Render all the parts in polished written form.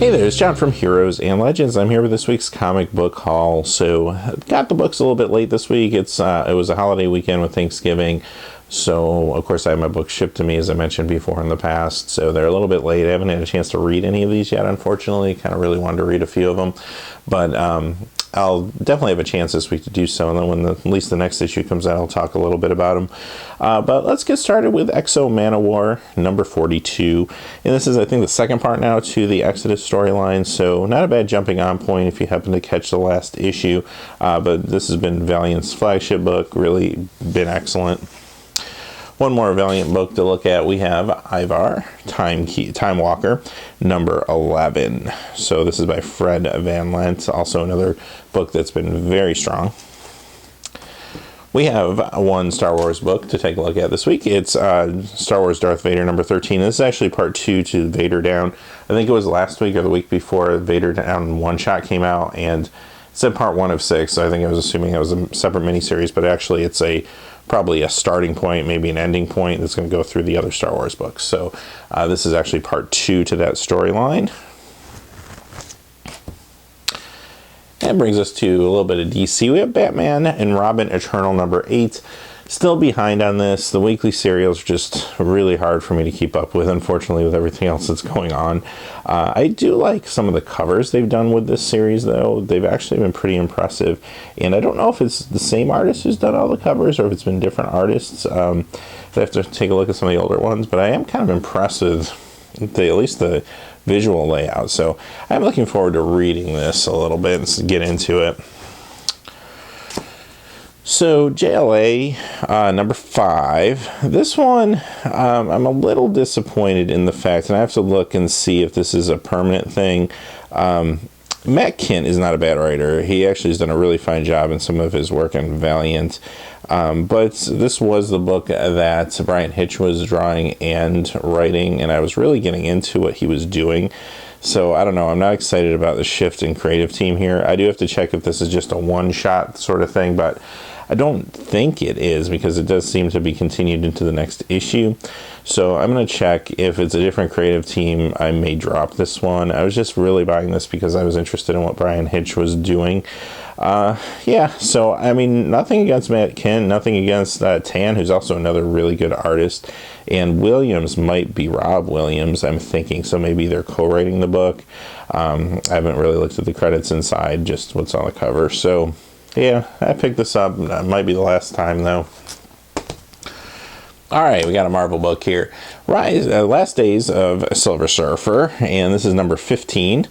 Hey there, it's John from Heroes and Legends. I'm here with this week's comic book haul. So, got the books a little bit late this week. It was a holiday weekend with Thanksgiving. So, of course, I have my books shipped to me, as I mentioned before in the past. So, they're a little bit late. I haven't had a chance to read any of these yet, unfortunately. Kind of really wanted to read a few of them. But I'll definitely have a chance this week to do so. And then when at least the next issue comes out, I'll talk a little bit about them. But let's get started with Exo Manowar number 42. And this is, I think, the second part now to the Exodus storyline. So not a bad jumping on point if you happen to catch the last issue. But this has been Valiant's flagship book. Really been excellent. One more Valiant book to look at, we have Ivar, Time Walker, number 11. So this is by Fred Van Lent, also another book that's been very strong. We have one Star Wars book to take a look at this week. It's Star Wars Darth Vader number 13. This is actually part 2 to Vader Down. I think it was last week or the week before Vader Down one-shot came out, and it said part 1 of 6, so I think I was assuming it was a separate miniseries, but actually it's probably a starting point, maybe an ending point that's going to go through the other Star Wars books. So this is actually part 2 to that storyline. That brings us to a little bit of DC. We have Batman and Robin Eternal number 8. Still behind on this. The weekly serials are just really hard for me to keep up with, unfortunately, with everything else that's going on. I do like some of the covers they've done with this series, though. They've actually been pretty impressive. And I don't know if it's the same artist who's done all the covers or if it's been different artists. I have to take a look at some of the older ones, but I am kind of impressed with at least the visual layout. So I'm looking forward to reading this a little bit and get into it. So JLA number 5. This one, I'm a little disappointed in the fact, and I have to look and see if this is a permanent thing. Matt Kindt is not a bad writer. He actually has done a really fine job in some of his work in Valiant. But this was the book that Brian Hitch was drawing and writing, and I was really getting into what he was doing. So, I don't know. I'm not excited about the shift in creative team here. I do have to check if this is just a one-shot sort of thing, but I don't think it is because it does seem to be continued into the next issue. So, I'm going to check if it's a different creative team. I may drop this one. I was just really buying this because I was interested in what Brian Hitch was doing. Yeah, so, I mean, nothing against Matt Kindt, nothing against Tan, who's also another really good artist. And Williams might be Rob Williams, I'm thinking, so maybe they're co-writing the book. I haven't really looked at the credits inside, just what's on the cover. So, yeah, I picked this up. It might be the last time, though. All right, we got a Marvel book here. Last Days of Silver Surfer, and this is number 15.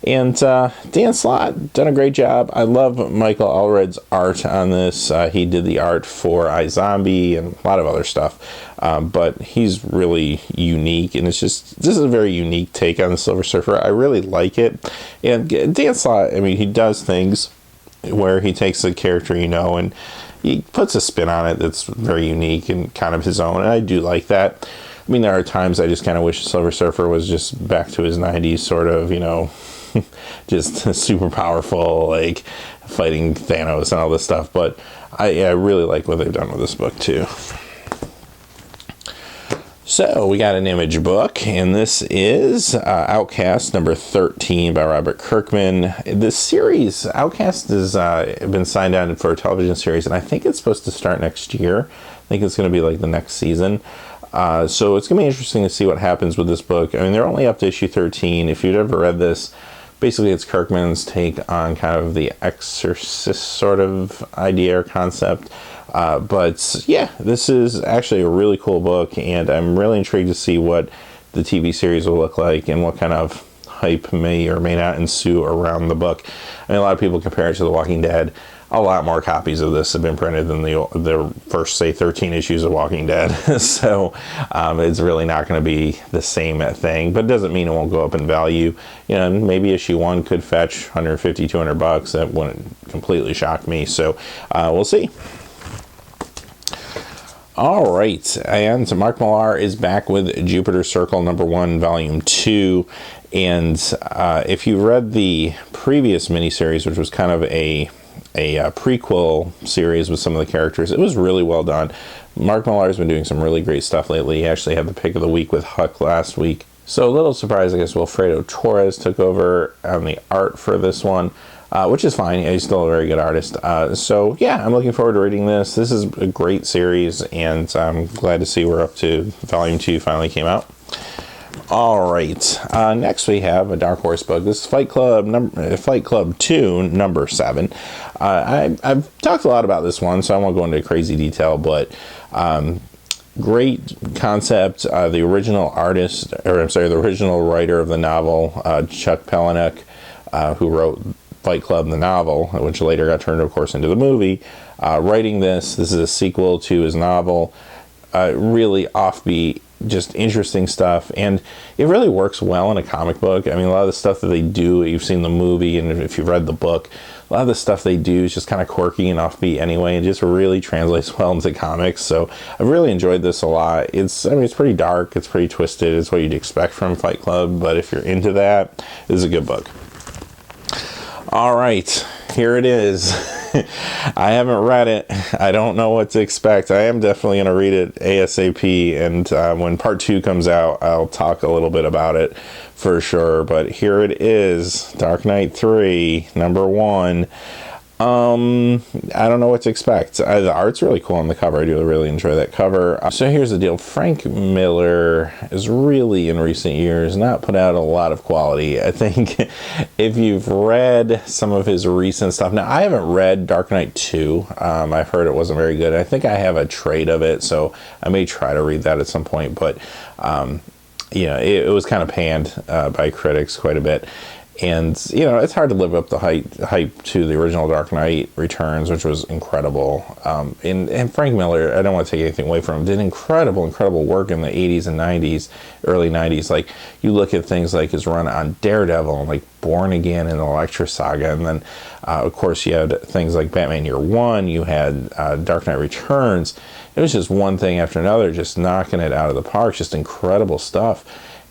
And Dan Slott done a great job. I love Michael Allred's art on this. He did the art for iZombie and a lot of other stuff. But he's really unique, and this is a very unique take on the Silver Surfer. I really like it. And Dan Slott, I mean, he does things where he takes a character, and he puts a spin on it that's very unique and kind of his own, and I do like that. I mean, there are times I just kind of wish Silver Surfer was just back to his 90s sort of, just super powerful, like fighting Thanos and all this stuff. But I really like what they've done with this book too. So we got an Image book, and this is Outcast number 13 by Robert Kirkman. This series, Outcast, has been signed on for a television series, and I think it's supposed to start next year. I think it's going to be like the next season. So it's going to be interesting to see what happens with this book. I mean, they're only up to issue 13. If you've ever read this, basically it's Kirkman's take on kind of the Exorcist sort of idea or concept. But yeah, this is actually a really cool book, and I'm really intrigued to see what the TV series will look like and what kind of hype may or may not ensue around the book. I mean, a lot of people compare it to The Walking Dead. A lot more copies of this have been printed than the first, say, 13 issues of Walking Dead. So it's really not going to be the same thing, but it doesn't mean it won't go up in value. Maybe issue 1 could fetch $150, $200. That wouldn't completely shock me. So we'll see. All right, and Mark Millar is back with Jupiter Circle number 1, volume 2. And if you read the previous miniseries, which was kind of a prequel series with some of the characters, it was really well done. Mark Millar's been doing some really great stuff lately. He actually had the pick of the week with Huck last week. So a little surprised, I guess, Wilfredo Torres took over on the art for this one, which is fine. He's still a very good artist. So yeah, I'm looking forward to reading this. This is a great series, and I'm glad to see we're up to Volume 2 finally came out. All right, next we have a Dark Horse book. This is Fight Club 2, number 7. I've talked a lot about this one, so I won't go into crazy detail, but great concept. The original artist, or I'm sorry, the original writer of the novel, Chuck Palahniuk, who wrote Fight Club, the novel, which later got turned, of course, into the movie, writing this. This is a sequel to his novel. Really offbeat, just interesting stuff, and it really works well in a comic book. I mean, a lot of the stuff that they do, you've seen the movie, and if you've read the book, a lot of the stuff they do is just kind of quirky and offbeat anyway, and just really translates well into comics. So I've really enjoyed this a lot. It's pretty dark, it's pretty twisted, it's what you'd expect from Fight Club, but if you're into that, this is a good book. All right, here it is. I haven't read it. I don't know what to expect. I am definitely going to read it ASAP, and when part 2 comes out, I'll talk a little bit about it for sure. But here it is, Dark Knight 3, number 1. I don't know what to expect. The art's really cool on the cover. I do really enjoy that cover. So here's the deal. Frank Miller has really, in recent years, not put out a lot of quality. I think if you've read some of his recent stuff. Now, I haven't read Dark Knight 2. I've heard it wasn't very good. I think I have a trade of it, so I may try to read that at some point. But, it was kind of panned by critics quite a bit. And, it's hard to live up the hype to the original Dark Knight Returns, which was incredible. And Frank Miller, I don't want to take anything away from him, did incredible work in the 80s and 90s, early 90s. Like, you look at things like his run on Daredevil, and like Born Again and Elektra Saga. And then, of course, you had things like Batman Year One, you had Dark Knight Returns. It was just one thing after another, just knocking it out of the park, just incredible stuff.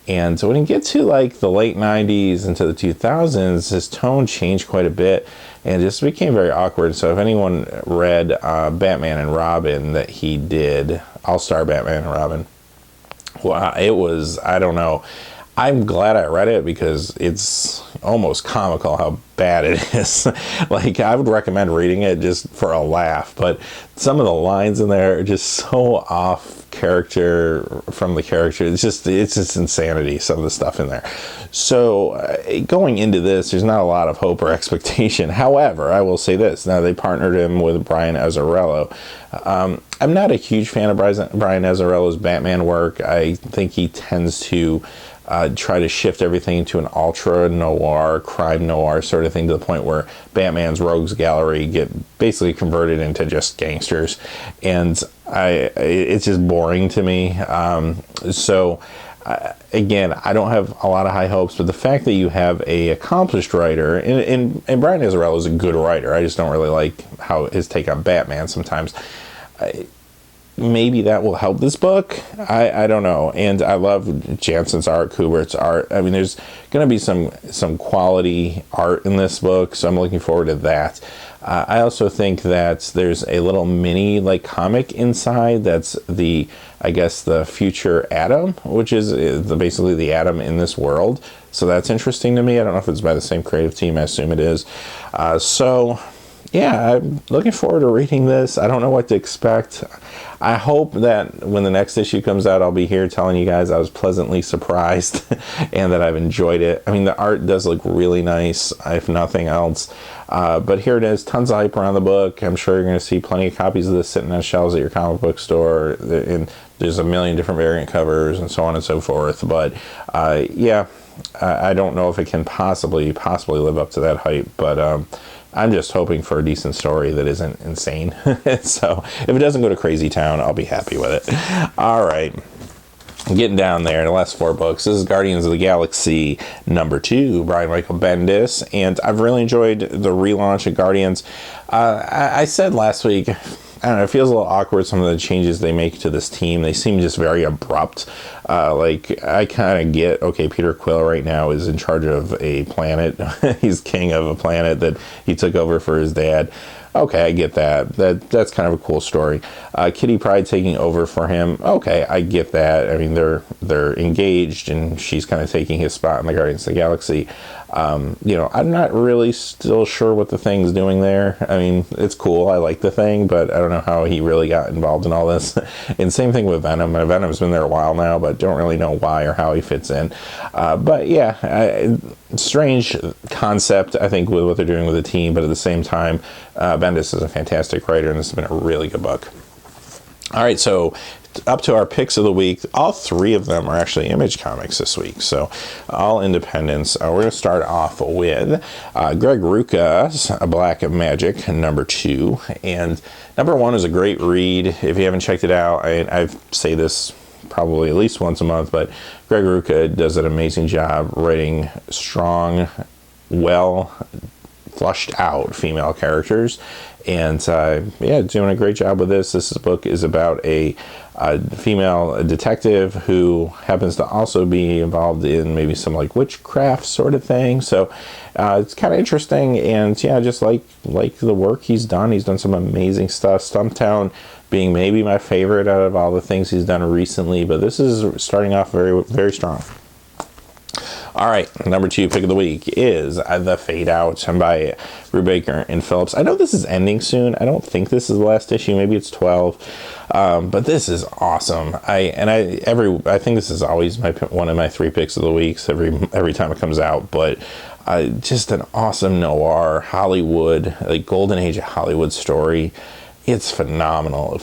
And so when you get to like the late 90s into the 2000s, his tone changed quite a bit and just became very awkward. So if anyone read Batman and Robin that he did, All-Star Batman and Robin, well, it was, I don't know. I'm glad I read it because it's almost comical how bad it is. Like, I would recommend reading it just for a laugh, but some of the lines in there are just so off character from the character. It's just insanity, some of the stuff in there. So going into this, there's not a lot of hope or expectation. However, I will say this. Now, they partnered him with Brian Azzarello. I'm not a huge fan of Brian Azzarello's Batman work. I think he tends to try to shift everything into an ultra noir, crime noir sort of thing, to the point where Batman's rogues gallery get basically converted into just gangsters, and it's just boring to me. Again, I don't have a lot of high hopes, but the fact that you have a accomplished writer, and Brian Azzarello is a good writer, I just don't really like how his take on Batman sometimes. Maybe that will help this book. I don't know. And I love Jansen's art, Kubert's art. I mean, there's going to be some quality art in this book, so I'm looking forward to that. I also think that there's a little mini comic inside that's the future Atom, which is basically the Atom in this world. So that's interesting to me. I don't know if it's by the same creative team. I assume it is. Yeah, I'm looking forward to reading this. I don't know what to expect. I hope that when the next issue comes out, I'll be here telling you guys I was pleasantly surprised and that I've enjoyed it. I mean, the art does look really nice, if nothing else. But here it is, tons of hype around the book. I'm sure you're going to see plenty of copies of this sitting on shelves at your comic book store. And there's a million different variant covers and so on and so forth. But yeah, I don't know if it can possibly live up to that hype. But I'm just hoping for a decent story that isn't insane. So if it doesn't go to crazy town, I'll be happy with it. All right. Getting down there, the last 4 books. This is Guardians of the Galaxy number 2, Brian Michael Bendis. And I've really enjoyed the relaunch of Guardians. I said last week, I don't know, it feels a little awkward, some of the changes they make to this team. They seem just very abrupt. I kind of get, okay, Peter Quill right now is in charge of a planet. He's king of a planet that he took over for his dad. Okay, I get that. That's kind of a cool story. Kitty Pryde taking over for him. Okay, I get that. I mean, they're engaged, and she's kind of taking his spot in the Guardians of the Galaxy. I'm not really still sure what the Thing's doing there. I mean, it's cool. I like the Thing, but I don't know how he really got involved in all this. And same thing with Venom. Venom's been there a while now, but don't really know why or how he fits in. But yeah, strange concept, I think, with what they're doing with the team, but at the same time, Bendis is a fantastic writer, and this has been a really good book. All right, so up to our picks of the week. All three of them are actually Image Comics this week, so all independents. We're going to start off with Greg Rucka's Black Magic, number 2. And number 1 is a great read. If you haven't checked it out, I say this probably at least once a month, but Greg Rucka does an amazing job writing strong, well flushed out female characters, and doing a great job with this. This book is about a female detective who happens to also be involved in maybe some like witchcraft sort of thing, so it's kind of interesting. And yeah, just like the work he's done some amazing stuff. Stumptown being maybe my favorite out of all the things he's done recently, but this is starting off very, very strong. All right, number 2 pick of the week is The Fade Out by Brubaker and Phillips. I know this is ending soon. I don't think this is the last issue. Maybe it's 12. But this is awesome. I think this is always one of my 3 picks of the weeks every time it comes out. But just an awesome noir Hollywood, like golden age of Hollywood story. It's phenomenal,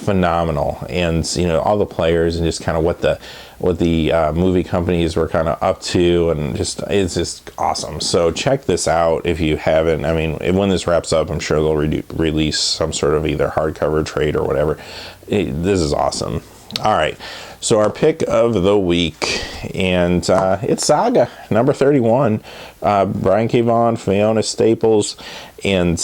and all the players and just kind of what the movie companies were kind of up to, and it's just awesome. So check this out if you haven't. I mean, when this wraps up, I'm sure they'll release some sort of either hardcover trade or whatever. This is awesome. All right, so our pick of the week, and it's Saga number 31. Brian K. Vaughan, Fiona Staples, and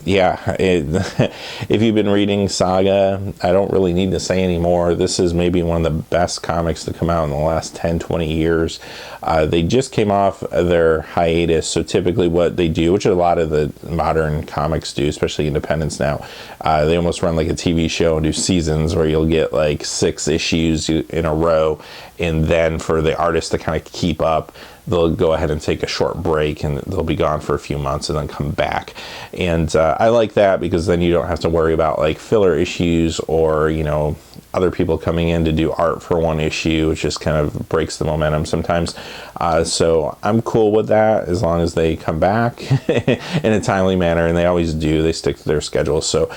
if you've been reading Saga, I don't really need to say anymore. This is maybe one of the best comics to come out in the last 10, 20 years. They just came off their hiatus, so typically what they do, which a lot of the modern comics do, especially independents now, they almost run like a TV show and do seasons where you'll get like 6 issues in a row, and then for the artist to kind of keep up, they'll go ahead and take a short break, and they'll be gone for a few months and then come back. And I like that because then you don't have to worry about like filler issues or, other people coming in to do art for one issue, which just kind of breaks the momentum sometimes. So I'm cool with that as long as they come back in a timely manner, and they always do. They stick to their schedule. So,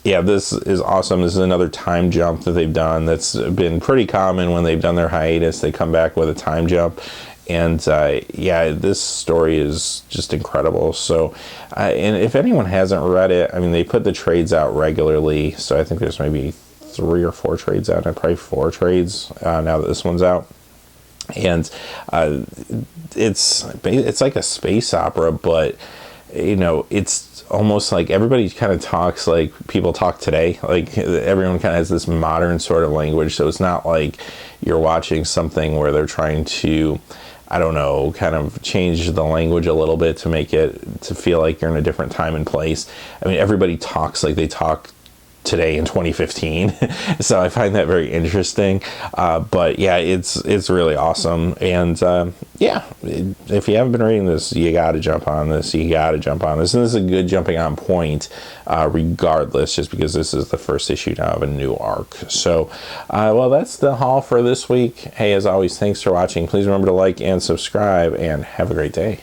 this is awesome. This is another time jump that they've done that's been pretty common when they've done their hiatus. They come back with a time jump. And this story is just incredible. So, and if anyone hasn't read it, I mean, they put the trades out regularly. So I think there's maybe 3 or 4 trades out, and probably 4 trades now that this one's out. And it's like a space opera, but it's almost like everybody kind of talks like people talk today. Like everyone kind of has this modern sort of language. So it's not like you're watching something where they're trying to, I don't know, kind of change the language a little bit to make it to feel like you're in a different time and place. I mean, everybody talks like they talk today in 2015. So I find that very interesting. But yeah, it's really awesome. And if you haven't been reading this, you got to jump on this. And this is a good jumping on point, regardless, just because this is the first issue now of a new arc. So, that's the haul for this week. Hey, as always, thanks for watching. Please remember to like and subscribe, and have a great day.